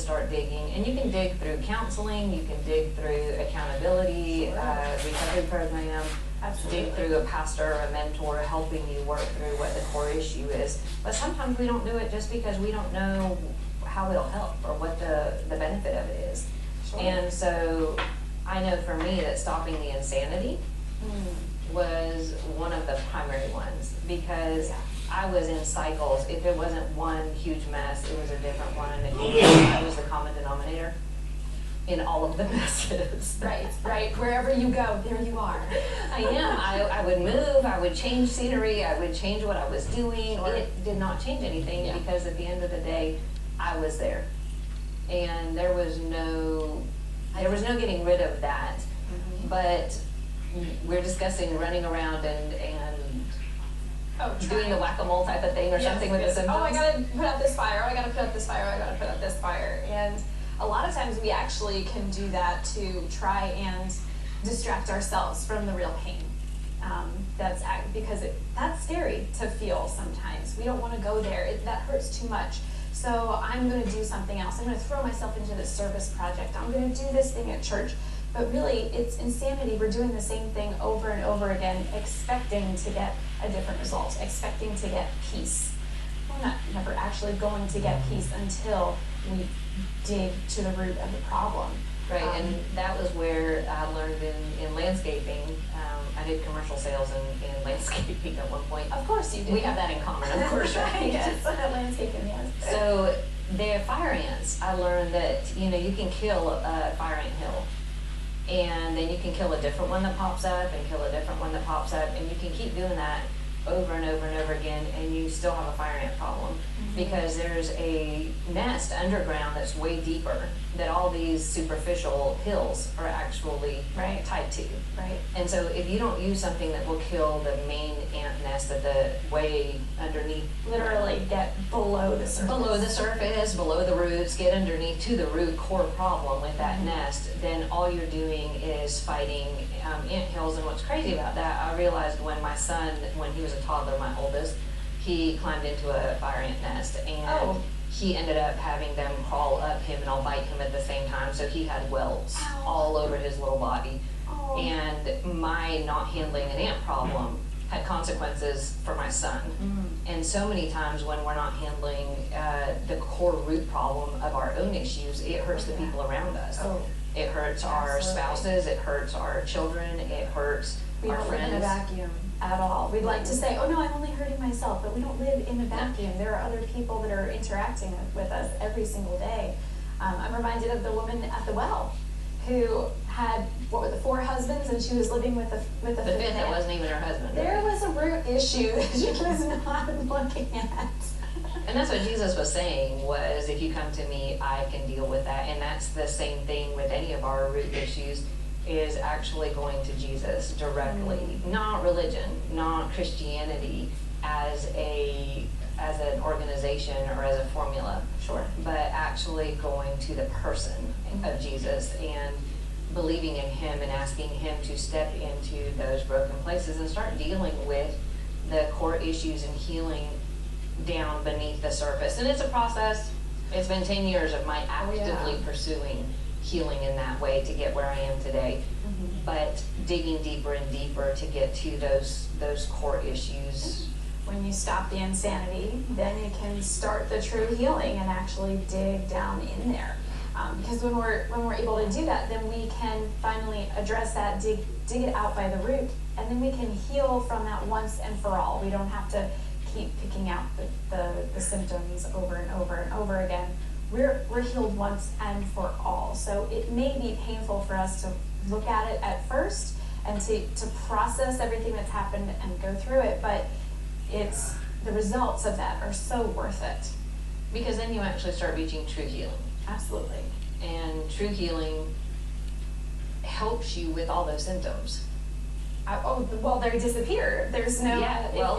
start digging, and you can dig through counseling, you can dig through accountability, recovery program, dig through a pastor or a mentor helping you work through what the core issue is. But sometimes we don't do it just because we don't know how it'll help or what the benefit of it is. Sure. And so I know for me that stopping the insanity was one of the primary ones, because I was in cycles. If it wasn't one huge mess, it was a different one, and I was the common denominator in all of the messes. Right. Wherever you go, there you are. I am. I would move, I would change scenery, I would change what I was doing. Sure. It did not change anything because at the end of the day, I was there. And there was no getting rid of that. But we're discussing running around and doing the whack-a-mole type of thing or something with the symptoms. Oh, I gotta put out this fire, I gotta put out this fire, I gotta put out this fire. And a lot of times we actually can do that to try and distract ourselves from the real pain. Because that's scary to feel sometimes. We don't want to go there. That hurts too much. So I'm going to do something else. I'm going to throw myself into this service project. I'm going to do this thing at church. But really, it's insanity. We're doing the same thing over and over again, expecting to get a different result, expecting to get peace. We're never actually going to get peace until we dig to the root of the problem. Right, and that was where I learned in landscaping. I did commercial sales in landscaping at one point. Of course you did. We have that in common, of course, right? Yes, landscaping, yes. So the fire ants, I learned that, you can kill a fire ant hill. And then you can kill a different one that pops up and kill a different one that pops up, and you can keep doing that over and over and over again, and you still have a fire ant problem because there's a nest underground that's way deeper that all these superficial hills are actually tied to. Right. And so if you don't use something that will kill the main ant nest at the way underneath, literally get below the surface, below the roots, get underneath to the root core problem with that nest, then all you're doing is fighting ant hills. And what's crazy about that, I realized when my son, when he was a toddler, my oldest, he climbed into a fire ant nest, and he ended up having them crawl up him and all bite him at the same time, so he had welts all over his little body. And my not handling an ant problem had consequences for my son. And so many times when we're not handling the core root problem of our own issues, it hurts the people around us. It hurts our spouses, it hurts our children, it hurts our friends. We don't live in a vacuum at all. We'd like to say, oh no, I'm only hurting myself, but we don't live in a vacuum. There are other people that are interacting with us every single day. I'm reminded of the woman at the well who had, 4 husbands, and she was living with the fifth that wasn't even her husband. There was a root issue that she was not looking at. And that's what Jesus was saying, was if you come to me, I can deal with that. And that's the same thing with any of our root issues, is actually going to Jesus directly. Not religion, not Christianity as an organization or as a formula. Sure. But actually going to the person of Jesus and believing in him and asking him to step into those broken places and start dealing with the core issues and healing down beneath the surface. And it's a process. It's been 10 years of my actively pursuing healing in that way to get where I am today. But digging deeper and deeper to get to those core issues. When you stop the insanity, then you can start the true healing and actually dig down in there. Because when we're able to do that, then we can finally address that, dig it out by the root, and then we can heal from that once and for all. We don't have to keep picking out the symptoms over and over and over again. We're healed once and for all. So it may be painful for us to look at it at first and to process everything that's happened and go through it, but it's the results of that are so worth it. Because then you actually start reaching true healing. Absolutely. And true healing helps you with all those symptoms. Well, they disappear. There's no,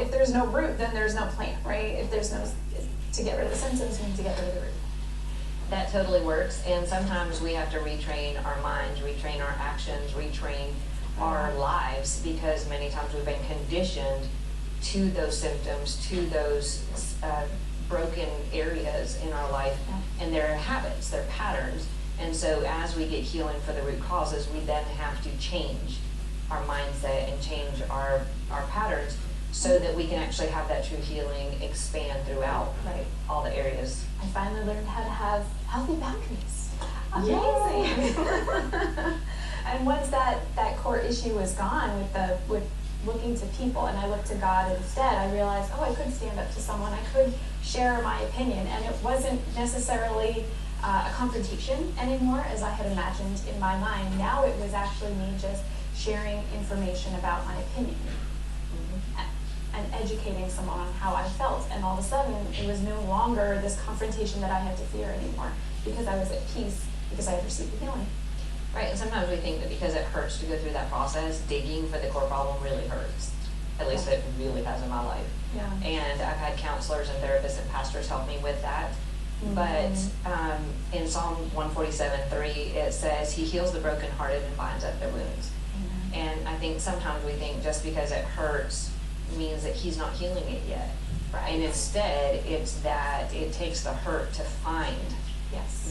if there's no root, then there's no plant, right? If there's no, to get rid of the symptoms, we need to get rid of the root. That totally works. And sometimes we have to retrain our minds, retrain our actions, retrain our lives, because many times we've been conditioned to those symptoms, to those broken areas in our life, and they're habits, they're patterns. And so as we get healing for the root causes, we then have to change our mindset and change our patterns so that we can actually have that true healing expand throughout all the areas. I finally learned how to have healthy boundaries. Amazing. And once that core issue was gone with looking to people, and I looked to God instead, I realized, I could stand up to someone, I could share my opinion, and it wasn't necessarily a confrontation anymore as I had imagined in my mind. Now it was actually me just sharing information about my opinion and educating someone on how I felt, and all of a sudden it was no longer this confrontation that I had to fear anymore, because I was at peace, because I had received the healing. Right, and sometimes we think that because it hurts to go through that process, digging for the core problem really hurts. At least it really has in my life. Yeah. And I've had counselors and therapists and pastors help me with that. But in Psalm 147:3, it says, He heals the brokenhearted and binds up their wounds. And I think sometimes we think just because it hurts means that He's not healing it yet. Right. And instead, it's that it takes the hurt to find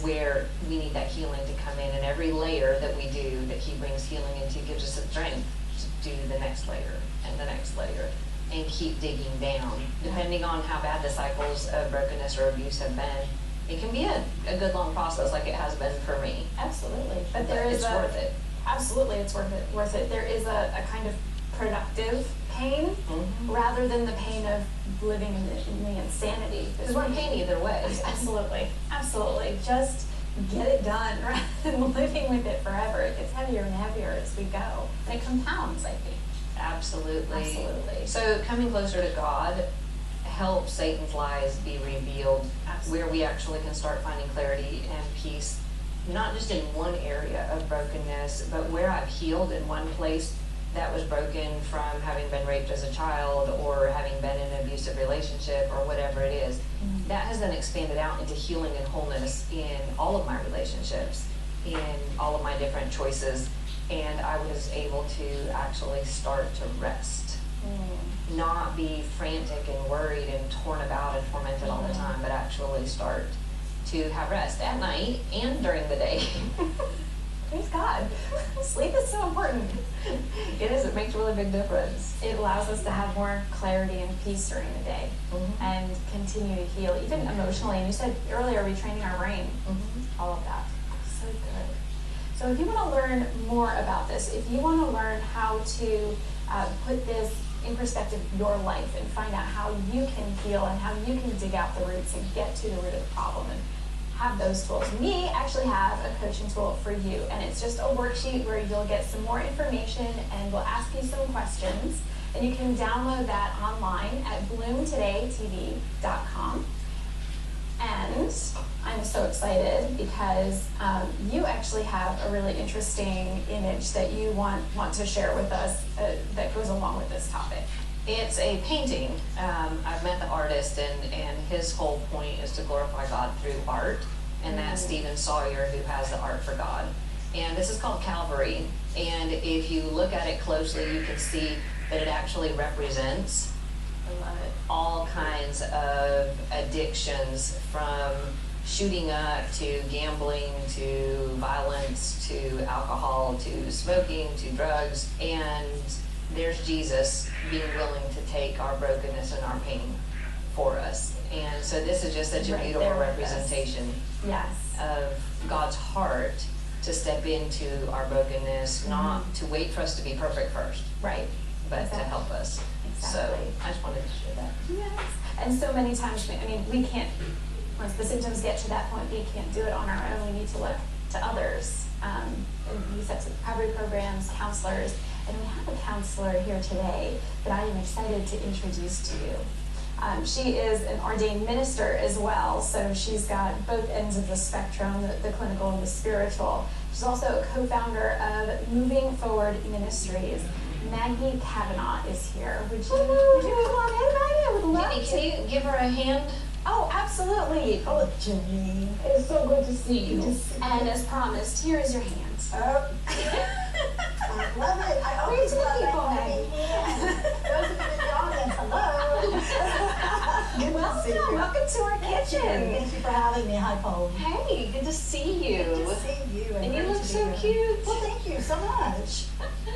where we need that healing to come in. And every layer that we do, that He brings healing into, gives us the strength to do the next layer and the next layer and keep digging down. Depending on how bad the cycles of brokenness or abuse have been, it can be a good long process, like it has been for me. Absolutely. But it's worth it. Absolutely, it's worth it. There is a kind of productive pain rather than the pain of living in the insanity. Because we're in pain either way. Absolutely. Just get it done rather than living with it forever. It gets heavier and heavier as we go. And it compounds, I think. Absolutely. So coming closer to God helps Satan's lies be revealed, where we actually can start finding clarity and peace, not just in one area of brokenness, but where I've healed in one place that was broken from having been raped as a child or having been in an abusive relationship or whatever it is. That has then expanded out into healing and wholeness in all of my relationships, in all of my different choices. And I was able to actually start to rest, not be frantic and worried and torn about and tormented all the time, but actually start to have rest at night and during the day. Praise God. Sleep is so important. It is. It makes a really big difference. It allows us to have more clarity and peace during the day and continue to heal, even emotionally. And you said earlier, retraining our brain, all of that. So good. So if you want to learn more about this, if you want to learn how to put this in perspective, your life, and find out how you can heal and how you can dig out the roots and get to the root of the problem and have those tools, we actually have a coaching tool for you. And it's just a worksheet where you'll get some more information and we'll ask you some questions. And you can download that online at bloomtodaytv.com. And I'm so excited because you actually have a really interesting image that you want to share with us that goes along with this topic. It's a painting. I've met the artist, and his whole point is to glorify God through art, and that's Stephen Sawyer, who has the Art for God. And this is called Calvary, and if you look at it closely, you can see that it actually represents all kinds of addictions, from shooting up to gambling to violence to alcohol to smoking to drugs. And there's Jesus being willing to take our brokenness and our pain for us. And so this is just such a beautiful representation of God's heart to step into our brokenness, not to wait for us to be perfect first, but to help us. So I just wanted to share that. Yes. And so many times, we can't, once the symptoms get to that point, we can't do it on our own. We need to look to others. These types of recovery programs, counselors. And we have a counselor here today that I am excited to introduce to you. She is an ordained minister as well, so she's got both ends of the spectrum, the clinical and the spiritual. She's also a co-founder of Moving Forward Ministries. Maggie Kavanaugh is here. Would you come on in, Maggie? I would love to. Can you give her a hand? Oh, absolutely. Oh, Jenny, it's so good to see you. And as promised, here is your hand. Oh. I love it. I always love people, having hands. Those of you in the audience, hello. Good to see you. Welcome to our imagine. Thank you for having me. Hi, Paul. Hey, good to see you. Good to see you. And you great look to be so here. cute. Well, thank you so much.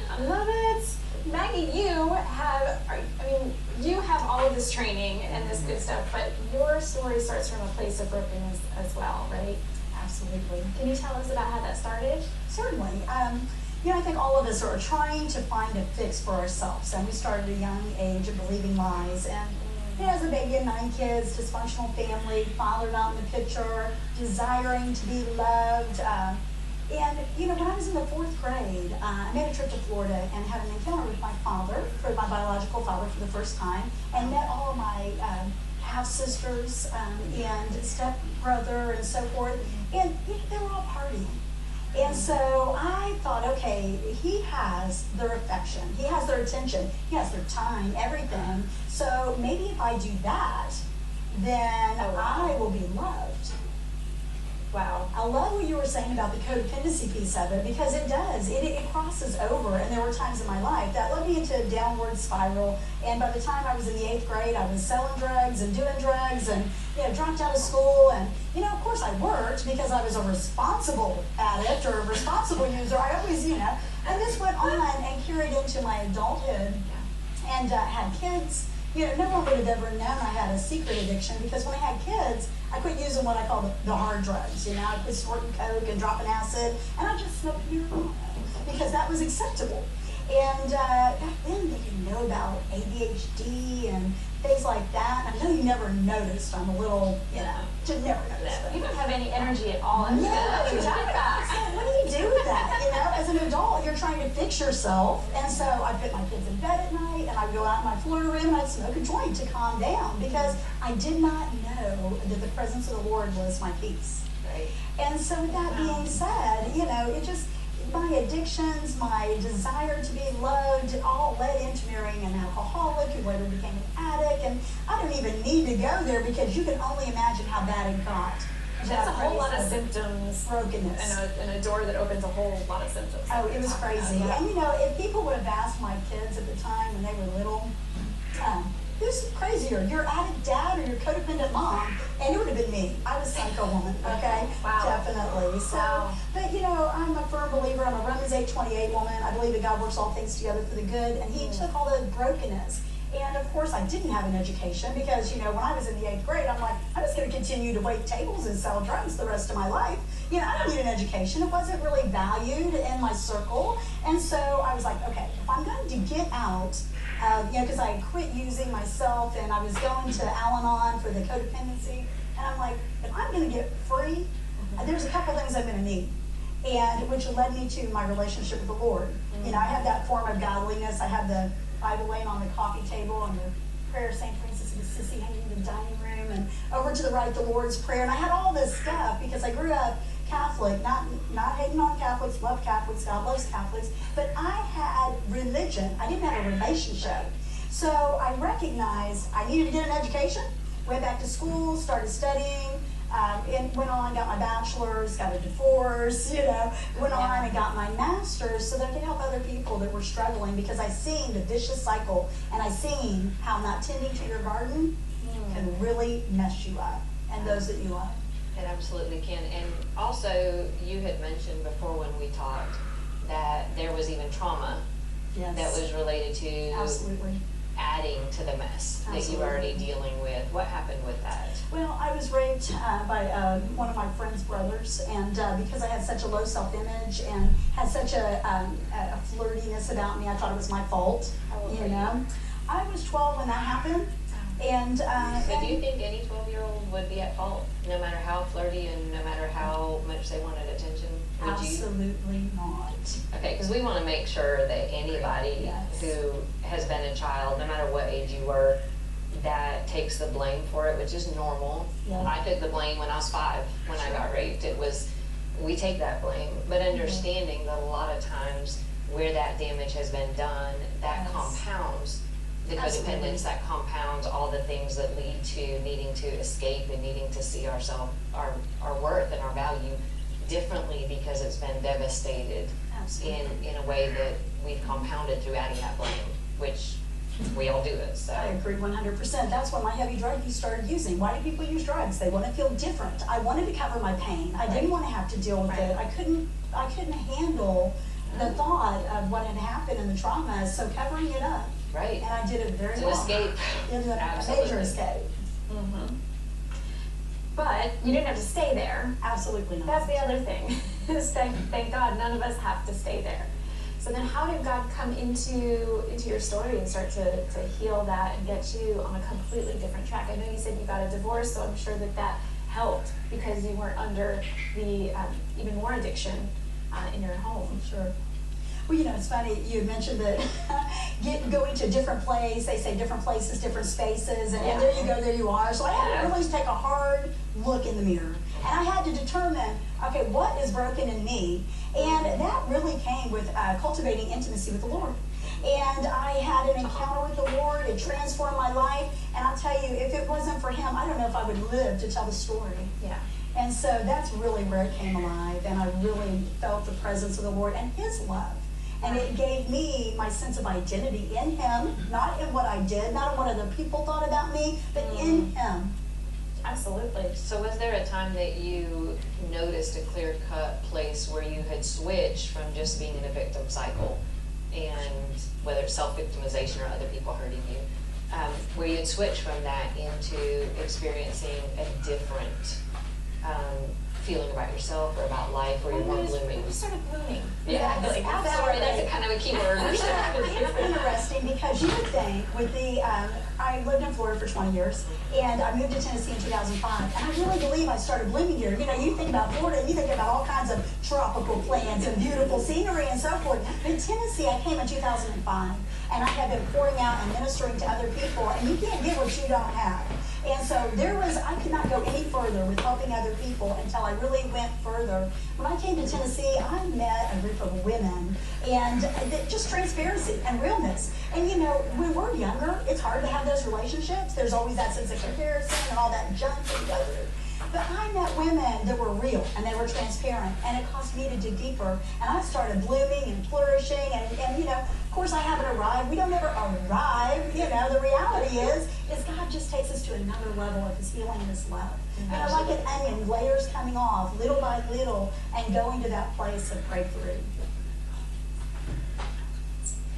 I love it. Maggie, you have all of this training and this good stuff, but your story starts from a place of brokenness as well, right? Absolutely. Can you tell us about how that started? Certainly. I think all of us are trying to find a fix for ourselves, and we started at a young age of believing lies. And as a baby of 9 kids, dysfunctional family, father not in the picture, desiring to be loved. When I was in the 4th grade, I made a trip to Florida and had an encounter with my father, my biological father, for the first time, and met all of my half sisters and stepbrother and so forth, and they were all partying. And so I thought, okay, he has their affection, he has their attention, he has their time, everything. So maybe if I do that, then I will be loved. Wow. I love what you were saying about the codependency piece of it, because it does. It crosses over, and there were times in my life that led me into a downward spiral. And by the time I was in the 8th grade, I was selling drugs and doing drugs, and dropped out of school. And of course, I worked because I was a responsible addict or a responsible user. I always, and this went on and carried into my adulthood, and had kids. No one would have ever known I had a secret addiction, because when I had kids, I quit using what I call the hard drugs. I quit snorting coke and dropping acid, and I just smoked marijuana because that was acceptable. And back then, they didn't know about ADHD and things like that. I know you never noticed. I'm a little, just never noticed. You don't have any energy at all. No, What are you talking about? so what do you do with that? As an adult, you're trying to fix yourself. And so I put my kids in bed at night, and I'd go out in my Florida room, and I'd smoke a joint to calm down, because I did not know that the presence of the Lord was my peace. Right. And so with that being said, it just, my addictions, my desire to be loved, all led into marrying an alcoholic who later became an addict. And I don't even need to go there, because you can only imagine how bad it got. That's a whole lot of symptoms. Brokenness. And a door that opens a whole lot of symptoms. Oh, it was crazy. And if people would have asked my kids at the time when they were little, who's crazier, your addict dad or your codependent mom? And it would have been me. I was psycho woman, okay? Wow. Definitely. So, Wow. but I'm a firm believer. I'm a Romans 8:28 woman. I believe that God works all things together for the good, and He took all the brokenness. And of course, I didn't have an education, because when I was in the 8th grade, I'm like, I'm just going to continue to wait tables and sell drugs the rest of my life. I don't need an education. It wasn't really valued in my circle. And so I was like, okay, if I'm going to get out, because I had quit using myself, and I was going to Al-Anon for the codependency, and I'm like, if I'm going to get free, there's a couple things I'm going to need. And which led me to my relationship with the Lord. I had that form of godliness. I had the Bible laying on the coffee table, and the prayer of St. Francis of Assisi hanging in the dining room, and over to the right, the Lord's Prayer. And I had all this stuff because I grew up Catholic, not hating on Catholics, love Catholics, God loves Catholics, but I had religion. I didn't have a relationship. So I recognized I needed to get an education, went back to school, started studying, and went on, got my bachelor's, got a divorce, went on and got my master's so that I could help other people that were struggling, because I seen the vicious cycle, and I seen how not tending to your garden can really mess you up, and those that you love. It absolutely can. And also, you had mentioned before when we talked that there was even trauma Yes. that was related to Absolutely. adding to the mess that you were already dealing with. What happened with that? Well, I was raped by one of my friend's brothers, and because I had such a low self-image and had such a flirtiness about me, I thought it was my fault. How old were you? I was 12 when that happened, and So do you think any 12-year-old would be at fault, no matter how flirty and no matter how much they wanted attention? Would you? absolutely not. Okay, because we want to make sure that anybody Yes. who has been a child, no matter what age you were, that takes the blame for it, which is normal. Yeah. I took the blame when I was 5, when I got raped. We take that blame, but understanding that a lot of times where that damage has been done, that Yes. compounds the Absolutely. codependence, that compounds all the things that lead to needing to escape and needing to see ourselves, our worth and our value differently, because it's been devastated Absolutely. in a way that we've compounded through adding that blame, which we all do it, so. I agree 100%. That's when my heavy drug use started using. Why do people use drugs? They want to feel different. I wanted to cover my pain. I didn't want to have to deal with it. I couldn't handle the thought of what had happened and the trauma, so covering it up. Right. And I did it very It's well. an escape. It was a Absolutely. major escape. But you didn't have to stay there. Absolutely not. That's the other thing. Is thank God none of us have to stay there. So then how did God come into your story and start to heal that and get you on a completely different track? I know you said you got a divorce, so I'm sure that helped because you weren't under the even more addiction in your home. Sure. Well, you know, it's funny, you mentioned that going to a different place, they say different places, different spaces, and there you go, there you are. So I had to really take a hard look in the mirror. And I had to determine, okay, what is broken in me? And that really came with cultivating intimacy with the Lord. And I had an encounter with the Lord, it transformed my life, and I'll tell you, if it wasn't for Him, I don't know if I would live to tell the story. Yeah. And so that's really where it came alive, and I really felt the presence of the Lord and His love. And it gave me my sense of identity in Him, not in what I did, not in what other people thought about me, but in Him. Absolutely. So was there a time that you noticed a clear-cut place where you had switched from just being in a victim cycle, and whether it's self-victimization or other people hurting you, where you had switched from that into experiencing a different feeling about yourself or about life, where you're more blooming? You started blooming. Yeah, Yes, sorry, that's a kind of a key word. It's interesting because you would think with the, I lived in Florida for 20 years and I moved to Tennessee in 2005, and I really believe I started blooming here. You know, you think about Florida and you think about all kinds of tropical plants and beautiful scenery and so forth. But in Tennessee, I came in 2005 and I have been pouring out and ministering to other people, and you can't get what you don't have. And so I could not go any further with helping other people until I really went further. When I came to Tennessee, I met a group of women, and just transparency and realness. And you know, when we're younger, it's hard to have those relationships. There's always that sense of comparison and all that junk that you go through. But I met women that were real and they were transparent, and it caused me to dig deeper. And I started blooming and flourishing, and you know, of course I haven't arrived. We don't ever arrive, you know. The reality is God just takes us to another level of His healing and His love. You know, like an onion, layers coming off little by little and going to that place of breakthrough.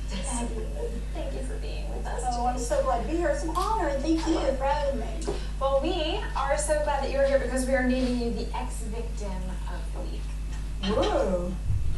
Thank you for being with us. Oh, I'm so glad to be here. It's an honor, and thank you for having me. Well, we are so glad that you're here because we are naming you the ex-victim of the week. Whoa.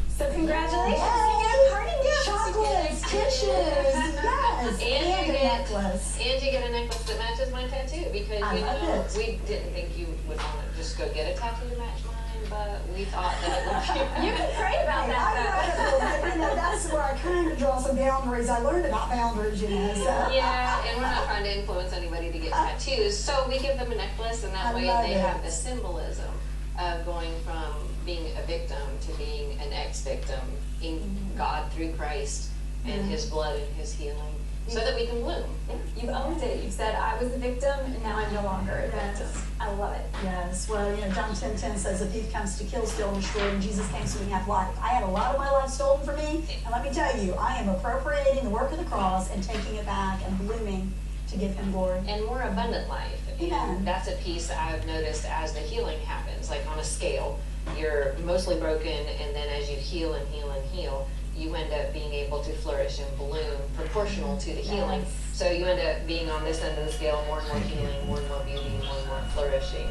So congratulations. Yay. You get a parting gift. Chocolates, tissues, yes, And you a get necklace. And you get a necklace that matches my tattoo, because I you love know it. we didn't think you would want to just go get a tattoo to match mine, but we thought that it would be. You can pray about that, I read a little bit, you know, that's where I kind of draw some boundaries. I learned about boundaries, you know, so. Yeah, and we're not trying to influence anybody to get tattoos, so we give them a necklace, and that I way love they it. have the symbolism of going from being a victim to being an ex-victim in God through Christ and His blood and His healing, so that we can bloom. Yeah, you've owned it. You've said, I was a victim, and now I'm no longer a victim. I love it. Yes, well, you know, John 10:10 says, "The thief comes to kill, steal, and destroy, and Jesus came so we can have life." I had a lot of my life stolen from me, and let me tell you, I am appropriating the work of the cross and taking it back and blooming to give Him glory. And more abundant life. Amen. And that's a piece that I've noticed as the healing happens, like on a scale. You're mostly broken, and then as you heal and heal and heal, you end up being able to flourish and bloom proportional to the healing. Yes. So you end up being on this end of the scale, more and more healing, more and more beauty, more and more flourishing,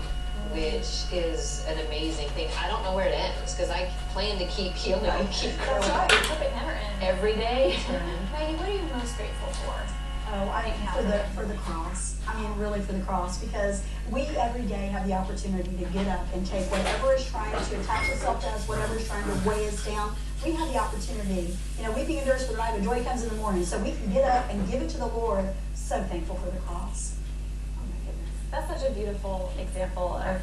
which is an amazing thing. I don't know where it ends, because I plan to keep healing and keep growing. That's right. Hope it never ends. Every day. Maggie, what are you most grateful for? Oh, for the cross. I mean, really for the cross, because we every day have the opportunity to get up and take whatever is trying to attach itself to us, whatever is trying to weigh us down. We have the opportunity. You know, weeping endures for the night, but joy comes in the morning. So we can get up and give it to the Lord. So thankful for the cross. Oh my goodness. That's such a beautiful example of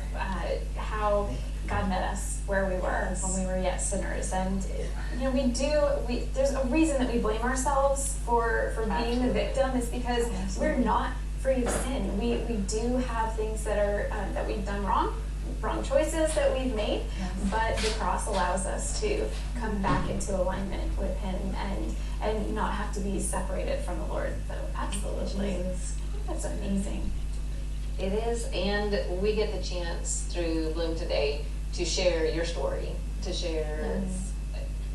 how God met us where we were when we were yet sinners. And you know, there's a reason that we blame ourselves for being the victim, is because we're not free of sin. We do have things that are that we've done wrong. wrong choices that we've made, Yes. but the cross allows us to come back into alignment with Him and not have to be separated from the Lord. So absolutely, Jesus. that's amazing. It is, and we get the chance through Bloom Today to share your story, to share Yes.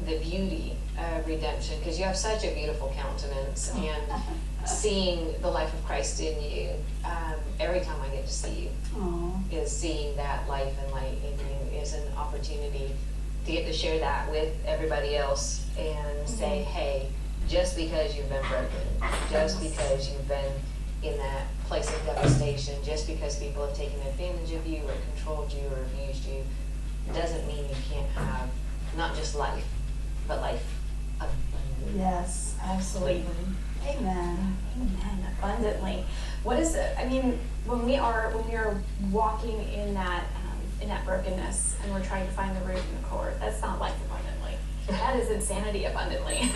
the beauty of redemption, because you have such a beautiful countenance, and seeing the life of Christ in you, every time I get to see you, Aw. is seeing that life and light in you is an opportunity to get to share that with everybody else and say, hey, just because you've been broken, just because you've been in that place of devastation, just because people have taken advantage of you or controlled you or abused you, doesn't mean you can't have not just life, but life abundantly. Yes, absolutely. Amen. Amen. Abundantly. What is it? I mean, when we are walking in that brokenness and we're trying to find the root and the core, that's not life abundantly. That is insanity abundantly.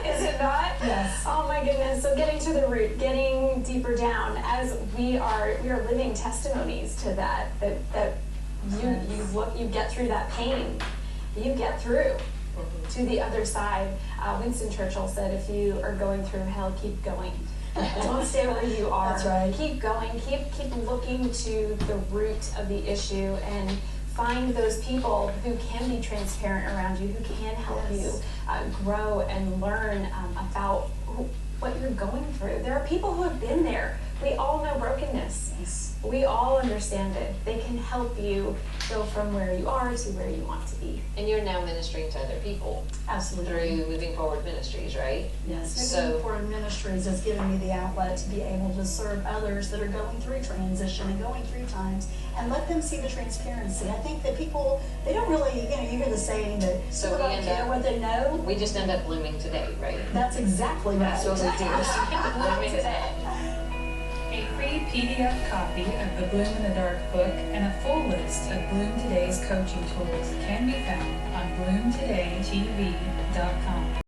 Is it not? Yes. Oh my goodness. So getting to the root, getting deeper down, as we are living testimonies to that you get through that pain, you get through to the other side. Winston Churchill said, if you are going through hell, keep going. Don't stay where you are. That's right. Keep going. Keep looking to the root of the issue and find those people who can be transparent around you, who can help Yes. you grow and learn about what you're going through. There are people who have been there. We all know brokenness. Yes. We all understand it. They can help you go from where you are to where you want to be. And you're now ministering to other people Absolutely. through Moving Forward Ministries, right? Yes, So- Moving Forward Ministries has given me the outlet to be able to serve others that are going through transition and going through times and let them see the transparency. I think that people, they don't really, you hear the saying that So people we don't end care up- what they know. We just end up blooming today, right? That's exactly right. That's what we do. Blooming today. A free PDF copy of the Bloom in the Dark book and a full list of Bloom Today's coaching tools can be found on bloomtodaytv.com.